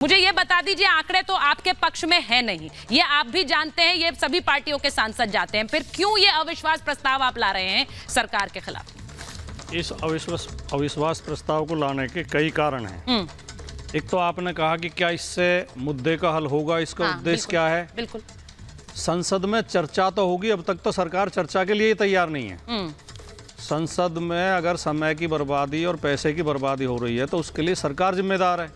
मुझे ये बता दीजिए, आंकड़े तो आपके पक्ष में है नहीं, ये आप भी जानते हैं, ये सभी पार्टियों के सांसद जाते हैं, फिर क्यों ये अविश्वास प्रस्ताव आप ला रहे हैं सरकार के खिलाफ? इस अविश्वास प्रस्ताव को लाने के कई कारण हैं। एक तो आपने कहा कि क्या इससे मुद्दे का हल होगा, इसका उद्देश्य क्या है? बिल्कुल, संसद में चर्चा तो होगी, अब तक तो सरकार चर्चा के लिए ही तैयार नहीं है। संसद में अगर समय की बर्बादी और पैसे की बर्बादी हो रही है तो उसके लिए सरकार जिम्मेदार है,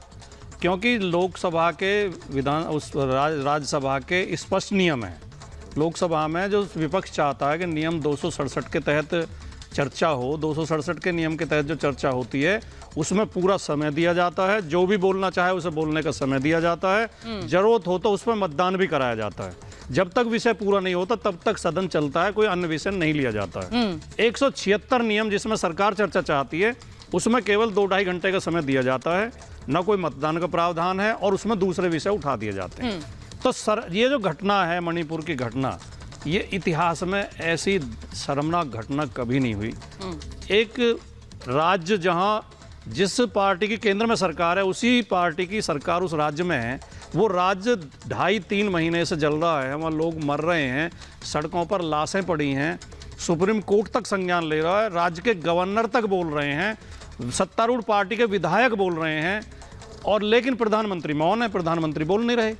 क्योंकि लोकसभा के राज्यसभा के स्पष्ट नियम है। लोकसभा में जो विपक्ष चाहता है कि नियम 267 के तहत चर्चा हो, 267 के नियम के तहत जो चर्चा होती है उसमें पूरा समय दिया जाता है, जो भी बोलना चाहे उसे बोलने का समय दिया जाता है, जरूरत हो तो उसमें मतदान भी कराया जाता है। जब तक विषय पूरा नहीं होता तब तक सदन चलता है, कोई अन्य विषय नहीं लिया जाता है। 176 नियम जिसमें सरकार चर्चा चाहती है उसमें केवल 2-2.5 घंटे का समय दिया जाता है, न कोई मतदान का प्रावधान है और उसमें दूसरे विषय उठा दिए जाते हैं। तो ये जो घटना है, मणिपुर की घटना, ये इतिहास में ऐसी शर्मनाक घटना कभी नहीं हुई। एक राज्य जहां जिस पार्टी की केंद्र में सरकार है, उसी पार्टी की सरकार उस राज्य में है, वो राज्य 2.5-3 महीने से जल रहा है, वहाँ लोग मर रहे हैं, सड़कों पर लाशें पड़ी हैं, सुप्रीम कोर्ट तक संज्ञान ले रहा है, राज्य के गवर्नर तक बोल रहे हैं, सत्तारूढ़ पार्टी के विधायक बोल रहे हैं, और लेकिन प्रधानमंत्री मौन है, प्रधानमंत्री बोल नहीं रहे।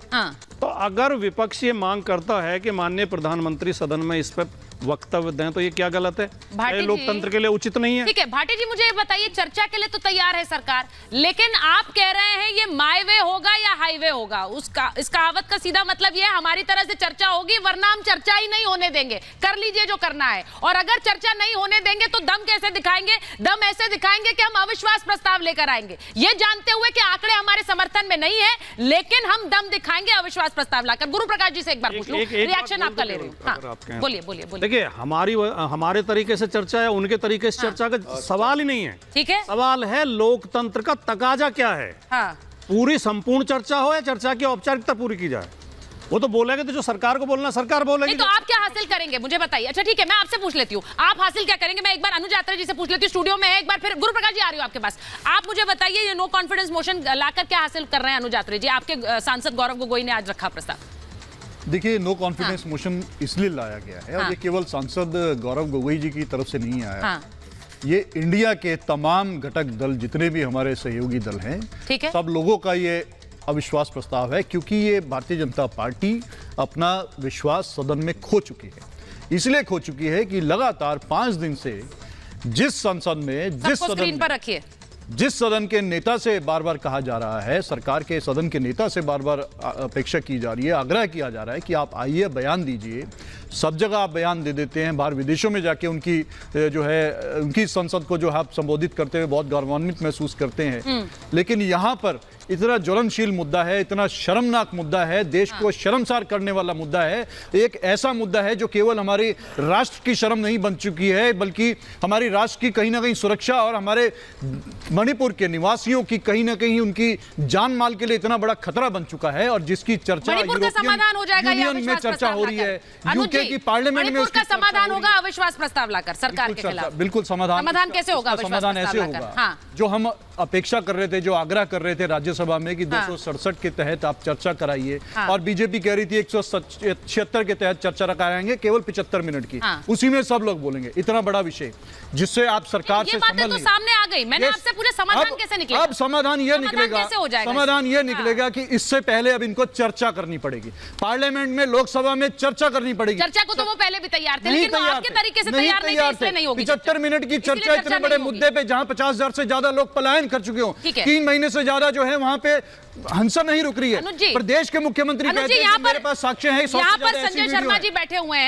तो अगर विपक्ष ये मांग करता है कि माननीय प्रधानमंत्री सदन में इस पर वक्तव्य दें तो ये क्या गलत है? ये लोकतंत्र के लिए उचित नहीं है। ठीक है भाटी जी, मुझे ये बताइए, चर्चा के लिए तो तैयार है सरकार, लेकिन आप कह रहे हैं ये माई वे होगा या हाईवे होगा? उसका इस कहावत का सीधा मतलब ये है, हमारी तरह से चर्चा होगी वरना हम चर्चा ही नहीं होने देंगे, कर लीजिए जो करना है। और अगर चर्चा नहीं होने देंगे तो दम कैसे दिखाएंगे? दम ऐसे दिखाएंगे कि हम अविश्वास प्रस्ताव लेकर आएंगे, ये जानते हुए कि आंकड़े हमारे समर्थन में नहीं है, लेकिन हम दम दिखाएंगे अविश्वास प्रस्ताव लाकर। गुरु प्रकाश जी से एक बार पूछ लूं, रिएक्शन आपका ले रही हूं। बोलिए बोलिए बोलिए। देखिए, हमारे तरीके से चर्चा है, उनके तरीके से चर्चा का सवाल ही नहीं है। ठीक है, सवाल है लोकतंत्र का तकाजा क्या है। पूरी संपूर्ण चर्चा हो या चर्चा की औपचारिकता पूरी की जाए, वो तो बोलेंगे तो जो सरकार को बोलना सरकार बोलेगी। तो आप क्या हासिल करेंगे मुझे बताइए। अच्छा ठीक है, मैं आपसे पूछ लेती हूँ, आप हासिल क्या करेंगे? मैं एक बार अनुज यात्रा जी से पूछ लेती हूँ, स्टूडियो में है, एक बार फिर गुरु प्रकाश जी आ रही हूँ आपके पास। आप मुझे बताइए, ये नो कॉन्फिडेंस मोशन लाकर क्या हासिल कर रहे हैं अनुज यात्रा जी? आपके सांसद गौरव गोगोई ने आज रखा प्रस्ताव। देखिए, नो कॉन्फिडेंस मोशन इसलिए लाया गया है, और ये केवल सांसद गौरव गोगोई जी की तरफ से नहीं आया। ये इंडिया के तमाम घटक दल, जितने भी हमारे सहयोगी दल हैं, सब लोगों का ये अविश्वास प्रस्ताव है, क्योंकि ये भारतीय जनता पार्टी अपना विश्वास सदन में खो चुकी है। इसलिए खो चुकी है कि लगातार 5 दिन से जिस संसद में जिस सदन के नेता से बार बार कहा जा रहा है, सरकार के सदन के नेता से बार बार अपेक्षा की जा रही है, आग्रह किया जा रहा है कि आप आइए, बयान दीजिए। सब जगह आप बयान दे देते हैं, बाहर विदेशों में जाके उनकी जो है उनकी संसद को जो है आप संबोधित करते हुए बहुत गौरवान्वित महसूस करते हैं, लेकिन यहाँ पर इतना ज्वलनशील मुद्दा है, इतना शर्मनाक मुद्दा है, देश को शर्मसार करने वाला मुद्दा है, एक ऐसा मुद्दा है जो केवल हमारे राष्ट्र की शर्म नहीं बन चुकी है, बल्कि हमारी राष्ट्र की कहीं ना कहीं सुरक्षा और हमारे मणिपुर के निवासियों की कहीं ना कहीं उनकी जान माल के लिए इतना बड़ा खतरा बन चुका है, और जिसकी चर्चा यूरोपियन में चर्चा हो रही है, यूके की पार्लियामेंट में उसका समाधान होगा अविश्वास प्रस्ताव लाकर सरकार के खिलाफ। बिल्कुल, समाधान कैसे होगा? समाधान ऐसे होगा जो हम अपेक्षा कर रहे थे, जो आग्रह कर रहे थे राज्यसभा में कि 267 के तहत आप चर्चा कराइए, और बीजेपी कह रही थी 176 के तहत चर्चा कराएंगे, केवल 75 मिनट की, उसी में सब लोग बोलेंगे। इतना बड़ा विषय जिससे आप सरकार से बातें तो सामने आ गई, मैंने आपसे पूछे समाधान कैसे निकलेगा? अब समाधान ये निकलेगा, समाधान ये निकलेगा कि इससे पहले अब इनको चर्चा करनी पड़ेगी, पार्लियामेंट में, लोकसभा में चर्चा करनी पड़ेगी। चर्चा को तो वो पहले भी तैयार थे, लेकिन वो आपके तरीके से तैयार नहीं थे, इसलिए नहीं होगी 75 मिनट की चर्चा इतने बड़े मुद्दे पे, जहां 50,000 से ज्यादा लोग पलायन कर चुके हो, 3 महीने से ज्यादा जो है वहां पे हिंसा नहीं रुक रही है। प्रदेश के मुख्यमंत्री कहते हैं कि मेरे पास साक्ष्य है। यहाँ पर संजय शर्मा जी बैठे हुए हैं।